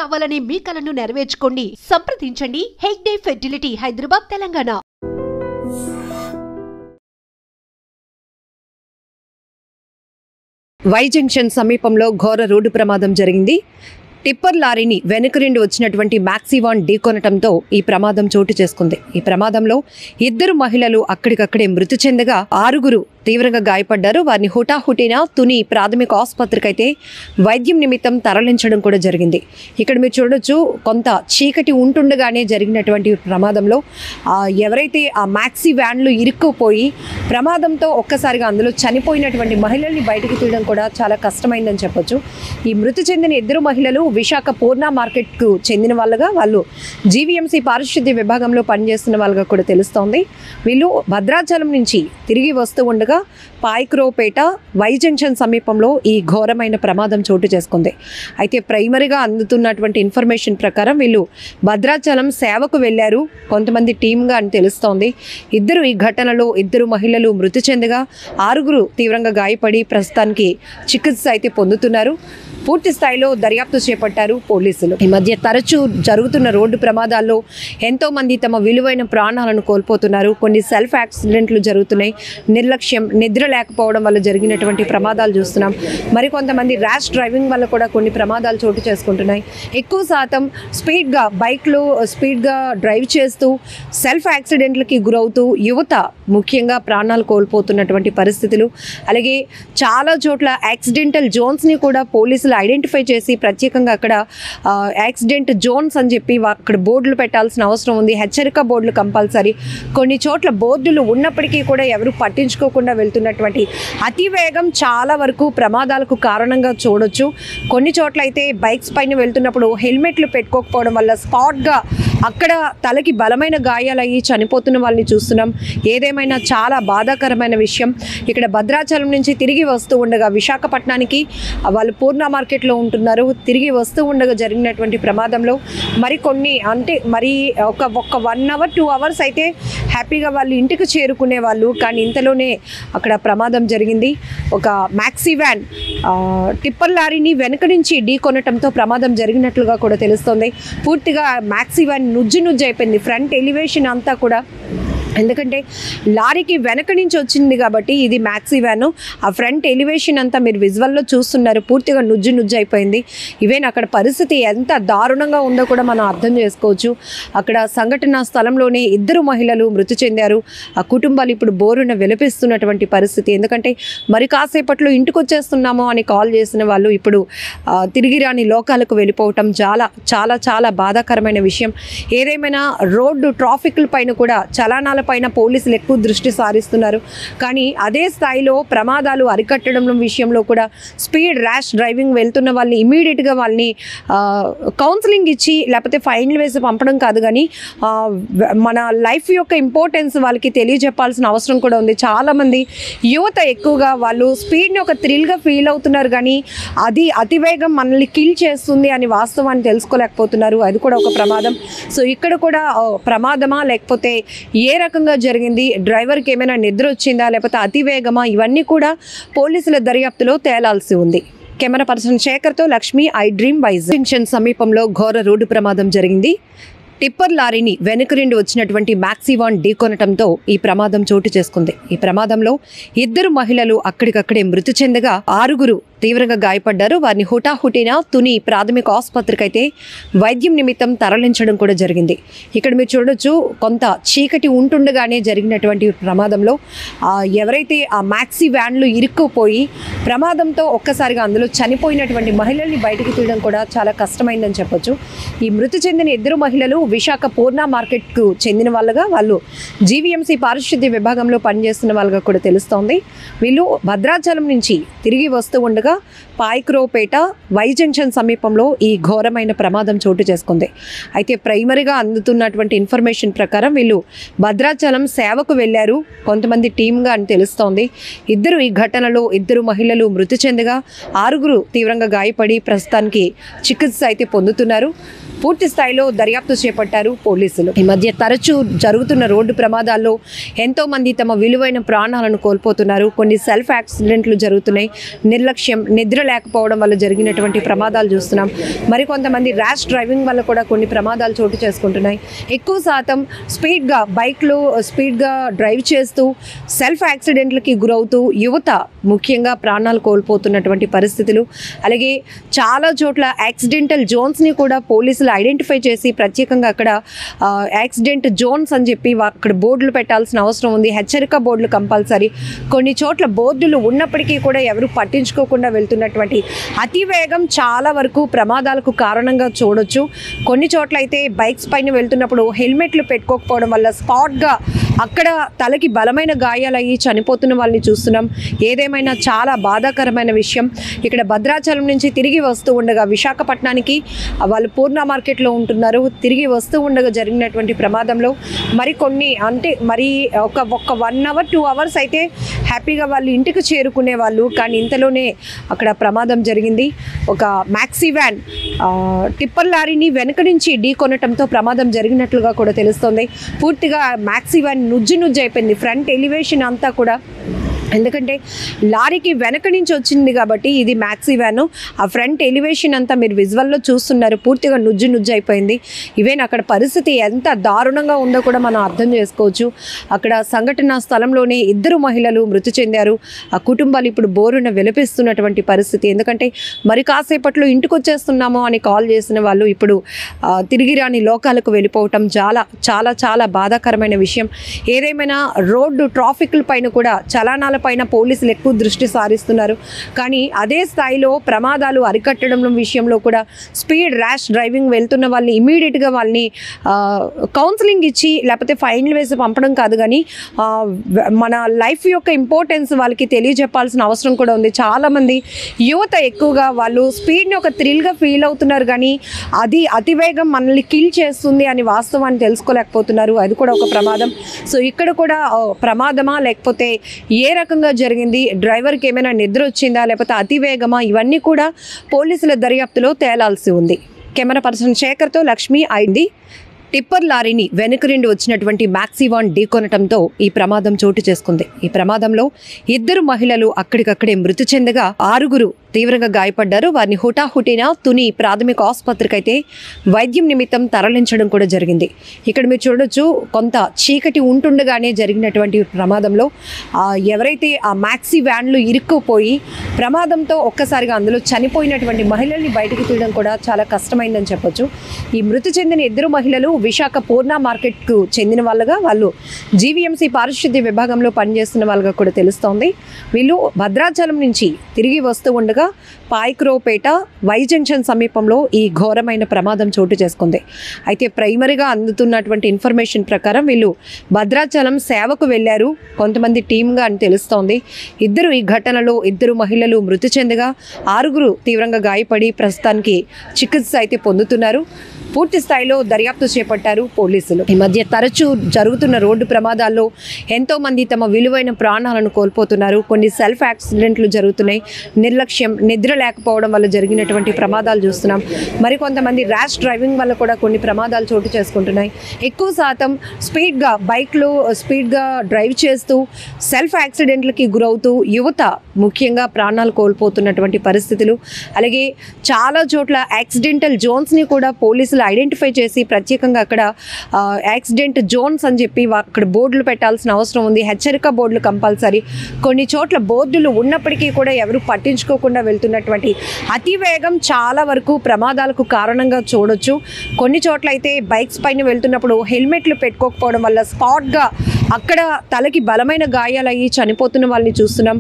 కావాలనే మీ కలను నెరవేర్చుకోండి. సంప్రదించండి Hegde fertility, Hyderabad, Telangana. Why junction సమీపంలో ఘోర రోడ్డు ప్రమాదం జరిగింది. టిప్పర్ లారీని వెనుక నుండి వచ్చినటువంటి మ్యాక్సీవాన్ ఢీకొనటంతో ఈ ప్రమాదం చోటు చేసుకుంది. ఈ ప్రమాదంలో 2 మహిళలు అక్కడికక్కడే మృతి చెందగా 6 తీవ్రంగా గాయపడ్డారు. వారిని హుటాహుటిన తుని ప్రాథమిక ఆసుపత్రికి అయితే వైద్యం నిమిత్తం తరలించడం కూడా జరిగింది. ఇక్కడ మీరు చూడొచ్చు, కొంత చీకటి ఉంటుండగానే జరిగినటువంటి ప్రమాదంలో ఎవరైతే ఆ మ్యాక్సీ వ్యాన్లు ఇరుక్కుపోయి ప్రమాదంతో ఒక్కసారిగా అందులో చనిపోయినటువంటి మహిళల్ని బయటకు తీయడం కూడా చాలా కష్టమైందని చెప్పొచ్చు. ఈ మృతి చెందిన 2 మహిళలు విశాఖ పూర్ణ మార్కెట్కు చెందిన వాళ్ళగా, వాళ్ళు జీవీఎంసీ పారిశుద్ధ్య విభాగంలో పనిచేస్తున్న వాళ్ళగా కూడా తెలుస్తోంది. వీళ్ళు భద్రాచలం నుంచి తిరిగి వస్తూ ఉండగా పాయక్రోపేట వై జంక్షన్ సమీపంలో ఈ ఘోరమైన ప్రమాదం చోటు చేసుకుంది. అయితే ప్రైమరీగా అందుతున్నటువంటి ఇన్ఫర్మేషన్ ప్రకారం వీళ్ళు భద్రాచలం సేవకు వెళ్ళారు, కొంతమంది టీమ్గా అని తెలుస్తోంది. ఈ ఘటనలో 2 మహిళలు మృతి చెందగా 6 తీవ్రంగా గాయపడి ప్రస్తుతానికి చికిత్స అయితే పొందుతున్నారు. పూర్తి స్థాయిలో దర్యాప్తు చేపట్టారు పోలీసులు. ఈ మధ్య తరచూ జరుగుతున్న రోడ్డు ప్రమాదాల్లో ఎంతోమంది తమ విలువైన ప్రాణాలను కోల్పోతున్నారు. కొన్ని సెల్ఫ్ యాక్సిడెంట్లు జరుగుతున్నాయి. నిర్లక్ష్యం, నిద్ర లేకపోవడం వల్ల జరిగినటువంటి ప్రమాదాలు చూస్తున్నాం. మరికొంతమంది ర్యాష్ డ్రైవింగ్ వల్ల కూడా కొన్ని ప్రమాదాలు చోటు చేసుకుంటున్నాయి. ఎక్కువ శాతం బైక్లో స్పీడ్గా డ్రైవ్ చేస్తూ సెల్ఫ్ యాక్సిడెంట్లకి గురవుతూ యువత ముఖ్యంగా ప్రాణాలు కోల్పోతున్నటువంటి పరిస్థితులు. అలాగే చాలా చోట్ల యాక్సిడెంటల్ జోన్స్ని కూడా పోలీసులు ఐడెంటిఫై చేసి ప్రత్యేకంగా అక్కడ యాక్సిడెంట్ జోన్స్ అని చెప్పి అక్కడ బోర్డులు పెట్టాల్సిన అవసరం ఉంది. హెచ్చరిక బోర్డులు కంపల్సరీ. కొన్ని చోట్ల బోర్డులు ఉన్నప్పటికీ కూడా ఎవరు పట్టించుకోకుండా వెళ్తున్నటువంటి అతివేగం చాలా వరకు ప్రమాదాలకు కారణంగా చూడొచ్చు. కొన్ని చోట్ల అయితే బైక్స్ పైన వెళ్తున్నప్పుడు హెల్మెట్లు పెట్టుకోకపోవడం వల్ల స్పాట్గా అక్కడ తలకి బలమైన గాయాలయ్యి చనిపోతున్న వాళ్ళని చూస్తున్నాం. ఏదేమైనా చాలా బాధాకరమైన విషయం. ఇక్కడ భద్రాచలం నుంచి తిరిగి వస్తూ ఉండగా విశాఖపట్నానికి వాళ్ళు పూర్ణ మార్కెట్లో ఉంటున్నారు. తిరిగి వస్తూ ఉండగా జరిగినటువంటి ప్రమాదంలో మరి ఒక 1 అవర్ 2 అవర్స్ అయితే హ్యాపీగా వాళ్ళు ఇంటికి చేరుకునే వాళ్ళు. కానీ ఇంతలోనే అక్కడ ప్రమాదం జరిగింది. ఒక మ్యాక్సీ వ్యాన్ టిప్పర్ లారీని వెనుక నుంచి ఢీకొనటంతో ప్రమాదం జరిగినట్లుగా కూడా తెలుస్తోంది. పూర్తిగా మ్యాక్సీ వ్యాన్ నుజ్జు అయిపోయింది. ఫ్రంట్ ఎలివేషన్ అంతా కూడా, ఎందుకంటే లారీకి వెనక నుంచి వచ్చింది కాబట్టి ఇది మ్యాక్సీ వ్యాను. ఆ ఫ్రంట్ ఎలివేషన్ అంతా మీరు విజువల్లో చూస్తున్నారు, పూర్తిగా నుజ్జు అయిపోయింది. ఈవెన్ అక్కడ పరిస్థితి ఎంత దారుణంగా ఉందో కూడా మనం అర్థం చేసుకోవచ్చు. అక్కడ సంఘటన స్థలంలోనే 2 మహిళలు మృతి చెందారు. ఆ కుటుంబాలు ఇప్పుడు బోరున విలపిస్తున్నటువంటి పరిస్థితి. ఎందుకంటే మరి కాసేపట్లో ఇంటికి వచ్చేస్తున్నామో అని కాల్ చేసిన వాళ్ళు ఇప్పుడు తిరిగి రాని లోకాలకు వెళ్ళిపోవటం చాలా చాలా చాలా బాధాకరమైన విషయం. ఏదేమైనా రోడ్డు ట్రాఫిక్ల పైన కూడా చలానాల పైన పోలీసులు ఎక్కువ దృష్టి సారిస్తున్నారు. కానీ అదే స్థాయిలో ప్రమాదాలు అరికట్టడం విషయంలో కూడా స్పీడ్ ర్యాష్ డ్రైవింగ్ వెళ్తున్న వాళ్ళని ఇమీడియట్గా వాళ్ళని కౌన్సిలింగ్ ఇచ్చి లేకపోతే ఫైన్లు వేసి పంపడం కాదు, కానీ మన లైఫ్ యొక్క ఇంపార్టెన్స్ వాళ్ళకి తెలియజెప్పాల్సిన అవసరం కూడా ఉంది. చాలామంది యువత ఎక్కువగా వాళ్ళు స్పీడ్ని ఒక థ్రిల్గా ఫీల్ అవుతున్నారు, కానీ అది అతివేగం మనల్ని కిల్ చేస్తుంది అని వాస్తవాన్ని తెలుసుకోలేకపోతున్నారు. అది కూడా ఒక ప్రమాదం. సో ఇక్కడ కూడా ప్రమాదమా లేకపోతే ఏ రకంగా జరిగింది, డ్రైవర్కి ఏమైనా నిద్ర వచ్చిందా లేకపోతే అతివేగమా, ఇవన్నీ కూడా పోలీసుల దర్యాప్తులో తేలాల్సి ఉంది. కెమెరా పర్సన్ శేఖర్తో Lakshmi, I dream. Y junction సమీపంలో ఘోర రోడ్డు ప్రమాదం జరిగింది. టిప్పర్ లారీని వెనుక నుండి వచ్చినటువంటి మ్యాక్సీవాన్ ఢీకొనటంతో ఈ ప్రమాదం చోటు చేసుకుంది. ఈ ప్రమాదంలో 2 మహిళలు అక్కడికక్కడే మృతి చెందగా 6 తీవ్రంగా గాయపడ్డారు. వారిని హుటాహుటిన తుని ప్రాథమిక ఆసుపత్రికి అయితే వైద్యం నిమిత్తం తరలించడం కూడా జరిగింది. ఇక్కడ మీరు చూడొచ్చు, కొంత చీకటి ఉంటుండగానే జరిగినటువంటి ప్రమాదంలో ఎవరైతే ఆ మ్యాక్సీ వ్యాన్లు ఇరుక్కుపోయి ప్రమాదంతో ఒక్కసారిగా అందులో చనిపోయినటువంటి మహిళల్ని బయటకు తీయడం కూడా చాలా కష్టమైందని చెప్పొచ్చు. ఈ మృతి చెందిన 2 మహిళలు విశాఖ పూర్ణ మార్కెట్కు చెందిన వాళ్ళగా, వాళ్ళు జీవీఎంసీ పారిశుద్ధ్య విభాగంలో పనిచేస్తున్న వాళ్ళగా కూడా తెలుస్తోంది. వీళ్ళు భద్రాచలం నుంచి తిరిగి వస్తూ ఉండగా పాయక్రోపేట వై జంక్షన్ సమీపంలో ఈ ఘోరమైన ప్రమాదం చోటు చేసుకుంది. అయితే ప్రైమరీగా అందుతున్నటువంటి ఇన్ఫర్మేషన్ ప్రకారం వీళ్ళు భద్రాచలం సేవకు వెళ్ళారు, కొంతమంది టీమ్గా అని తెలుస్తోంది. ఈ ఘటనలో 2 మహిళలు మృతి చెందగా 6 తీవ్రంగా గాయపడి ప్రస్తుతానికి చికిత్స అయితే పొందుతున్నారు. పూర్తి స్థాయిలో దర్యాప్తు చేపట్టారు చేపట్టారు పోలీసులు. ఈ మధ్య తరచూ జరుగుతున్న రోడ్డు ప్రమాదాల్లో ఎంతో మంది తమ విలువైన ప్రాణాలను కోల్పోతున్నారు. కొన్ని సెల్ఫ్ యాక్సిడెంట్లు జరుగుతున్నాయి. నిర్లక్ష్యం, నిద్ర లేకపోవడం వల్ల జరిగినటువంటి ప్రమాదాలు చూస్తున్నాం. మరికొంతమంది ర్యాష్ డ్రైవింగ్ వల్ల కూడా కొన్ని ప్రమాదాలు చోటు చేసుకుంటున్నాయి. ఎక్కువ శాతం బైక్లు స్పీడ్గా డ్రైవ్ చేస్తూ సెల్ఫ్ యాక్సిడెంట్లకి గురవుతూ యువత ముఖ్యంగా ప్రాణాలు కోల్పోతున్నటువంటి పరిస్థితులు. అలాగే చాలా చోట్ల యాక్సిడెంటల్ జోన్స్ని కూడా పోలీసులు ఐడెంటిఫై చేసి ప్రత్యేకంగా అక్కడ యాక్సిడెంట్ జోన్స్ అని చెప్పి అక్కడ బోర్డులు పెట్టాల్సిన అవసరం ఉంది. హెచ్చరిక బోర్డులు కంపల్సరీ. కొన్ని చోట్ల బోర్డులు ఉన్నప్పటికీ కూడా ఎవరు పట్టించుకోకుండా వెళ్తున్నటువంటి అతివేగం చాలా వరకు ప్రమాదాలకు కారణంగా చూడొచ్చు. కొన్ని చోట్ల అయితే బైక్స్ పైన వెళ్తున్నప్పుడు హెల్మెట్లు పెట్టుకోకపోవడం వల్ల స్పాట్గా అక్కడ తలకి బలమైన గాయాలయ్యి చనిపోతున్న వాళ్ళని చూస్తున్నాం. ఏదేమైనా చాలా బాధాకరమైన విషయం. ఇక్కడ భద్రాచలం నుంచి తిరిగి వస్తూ ఉండగా విశాఖపట్నానికి వాళ్ళు పూర్ణ మార్కెట్లో ఉంటున్నారు. తిరిగి వస్తూ ఉండగా జరిగినటువంటి ప్రమాదంలో మరి ఒక 1 అవర్ 2 అవర్స్ అయితే హ్యాపీగా వాళ్ళు ఇంటికి చేరుకునే వాళ్ళు. కానీ ఇంతలోనే అక్కడ ప్రమాదం జరిగింది. ఒక మ్యాక్సీ వ్యాన్ టిప్పర్ లారీని వెనక నుంచి ఢీకొనటంతో ప్రమాదం జరిగినట్లుగా కూడా తెలుస్తోంది. పూర్తిగా మ్యాక్సీ వ్యాన్ నుజ్జు అయిపోయింది. ఫ్రంట్ ఎలివేషన్ అంతా కూడా, ఎందుకంటే లారీకి వెనక నుంచి వచ్చింది కాబట్టి ఇది మ్యాక్సీ వ్యాన్. ఆ ఫ్రంట్ ఎలివేషన్ అంతా మీరు విజువల్లో చూస్తున్నారు, పూర్తిగా నుజ్జు అయిపోయింది. ఈవెన్ అక్కడ పరిస్థితి ఎంత దారుణంగా ఉందో కూడా మనం అర్థం చేసుకోవచ్చు. అక్కడ సంఘటన స్థలంలోనే 2 మహిళలు మృతి చెందారు. ఆ కుటుంబాలు ఇప్పుడు బోరున విలపిస్తున్నటువంటి పరిస్థితి. ఎందుకంటే మరి కాసేపట్లో ఇంటికి వచ్చేస్తున్నాము అని కాల్ చేసిన వాళ్ళు ఇప్పుడు తిరిగి రాని లోకాలకు వెళ్ళిపోవటం చాలా చాలా చాలా బాధాకరమైన విషయం. ఏదేమైనా రోడ్డు ట్రాఫిక్ పైన కూడా చలానాల పైన పోలీసులు ఎక్కువ దృష్టి సారిస్తున్నారు. కానీ అదే స్థాయిలో ప్రమాదాలు అరికట్టడం విషయంలో కూడా స్పీడ్ ర్యాష్ డ్రైవింగ్ వెళ్తున్న వాళ్ళని ఇమీడియట్గా వాళ్ళని కౌన్సిలింగ్ ఇచ్చి లేకపోతే ఫైన్లు వేసి పంపడం కాదు, కానీ మన లైఫ్ యొక్క ఇంపార్టెన్స్ వాళ్ళకి తెలియజెప్పాల్సిన అవసరం కూడా ఉంది. చాలామంది యువత ఎక్కువగా వాళ్ళు స్పీడ్ని ఒక థ్రిల్గా ఫీల్ అవుతున్నారు, కానీ అది అతివేగం మనల్ని కిల్ చేస్తుంది అని వాస్తవాన్ని తెలుసుకోలేకపోతున్నారు. అది కూడా ఒక ప్రమాదం. సో ఇక్కడ కూడా ప్రమాదమా లేకపోతే ఏ రకంగా జరిగింది, డ్రైవర్కి ఏమైనా నిద్ర వచ్చిందా లేకపోతే అతివేగమా, ఇవన్నీ కూడా పోలీసుల దర్యాప్తులో తేలాల్సి ఉంది. కెమెరా పర్సన్ శేఖర్తో లక్ష్మి అయింది. టిప్పర్ లారీని వెనుక నుండి వచ్చినటువంటి మ్యాక్సీ వ్యాన్ ఢీకొనటంతో ఈ ప్రమాదం చోటు చేసుకుంది. ఈ ప్రమాదంలో 2 మహిళలు అక్కడికక్కడే మృతి చెందగా 6 తీవ్రంగా గాయపడ్డారు. వారిని హుటాహుటిన తుని ప్రాథమిక ఆసుపత్రికి అయితే వైద్యం నిమిత్తం తరలించడం కూడా జరిగింది. ఇక్కడ మీరు చూడొచ్చు, కొంత చీకటి ఉంటుండగానే జరిగినటువంటి ప్రమాదంలో ఎవరైతే ఆ మ్యాక్సీ వ్యాన్లు ఇరుక్కుపోయి ప్రమాదంతో ఒక్కసారిగా అందులో చనిపోయినటువంటి మహిళల్ని బయటకు తీయడం కూడా చాలా కష్టమైందని చెప్పొచ్చు. ఈ మృతి చెందిన 2 మహిళలు విశాఖ పూర్ణ మార్కెట్కు చెందిన వాళ్ళగా, వాళ్ళు జీవీఎంసీ పారిశుద్ధ్య విభాగంలో పనిచేస్తున్న వాళ్ళగా కూడా తెలుస్తోంది. వీళ్ళు భద్రాచలం నుంచి తిరిగి వస్తూ ఉండగా పాయక్రోపేట వై జంక్షన్ సమీపంలో ఈ ఘోరమైన ప్రమాదం చోటు చేసుకుంది. అయితే ప్రైమరీగా అందుతున్నటువంటి ఇన్ఫర్మేషన్ ప్రకారం వీళ్ళు భద్రాచలం సేవకు వెళ్ళారు కొంతమంది టీమ్గా అని తెలుస్తోంది. ఈ ఘటనలో 2 మహిళలు మృతి చెందగా 6 తీవ్రంగా గాయపడి ప్రస్తుతానికి చికిత్స అయితే పొందుతున్నారు. పూర్తి స్థాయిలో దర్యాప్తు చేపట్టారు పోలీసులు. ఈ మధ్య తరచూ జరుగుతున్న రోడ్డు ప్రమాదాల్లో ఎంతో మంది తమ విలువైన ప్రాణాలను కోల్పోతున్నారు. కొన్ని సెల్ఫ్ యాక్సిడెంట్లు జరుగుతున్నాయి. నిర్లక్ష్యం, నిద్ర లేకపోవడం వల్ల జరిగినటువంటి ప్రమాదాలు చూస్తున్నాం. మరికొంతమంది ర్యాష్ డ్రైవింగ్ వల్ల కూడా కొన్ని ప్రమాదాలు చోటు చేసుకుంటున్నాయి. ఎక్కువ శాతం బైక్లు స్పీడ్గా డ్రైవ్ చేస్తూ సెల్ఫ్ యాక్సిడెంట్లకి గురవుతూ యువత ముఖ్యంగా ప్రాణాలు కోల్పోతున్నటువంటి పరిస్థితులు. అలాగే చాలా చోట్ల యాక్సిడెంటల్ జోన్స్ని కూడా పోలీసులు ఐడెంటిఫై చేసి ప్రత్యేకంగా అక్కడ యాక్సిడెంట్ జోన్స్ అని చెప్పి అక్కడ బోర్డులు పెట్టాల్సిన అవసరం ఉంది. హెచ్చరిక బోర్డులు కంపల్సరీ. కొన్ని చోట్ల బోర్డులు ఉన్నప్పటికీ కూడా ఎవరు పట్టించుకోకుండా వెళ్తున్నటువంటి అతివేగం చాలా వరకు ప్రమాదాలకు కారణంగా చూడొచ్చు. కొన్ని చోట్ల అయితే బైక్స్ పైన వెళ్తున్నప్పుడు హెల్మెట్లు పెట్టుకోకపోవడం వల్ల స్పాట్గా అక్కడ తలకి బలమైన గాయాలయ్యి చనిపోతున్న వాళ్ళని చూస్తున్నాం.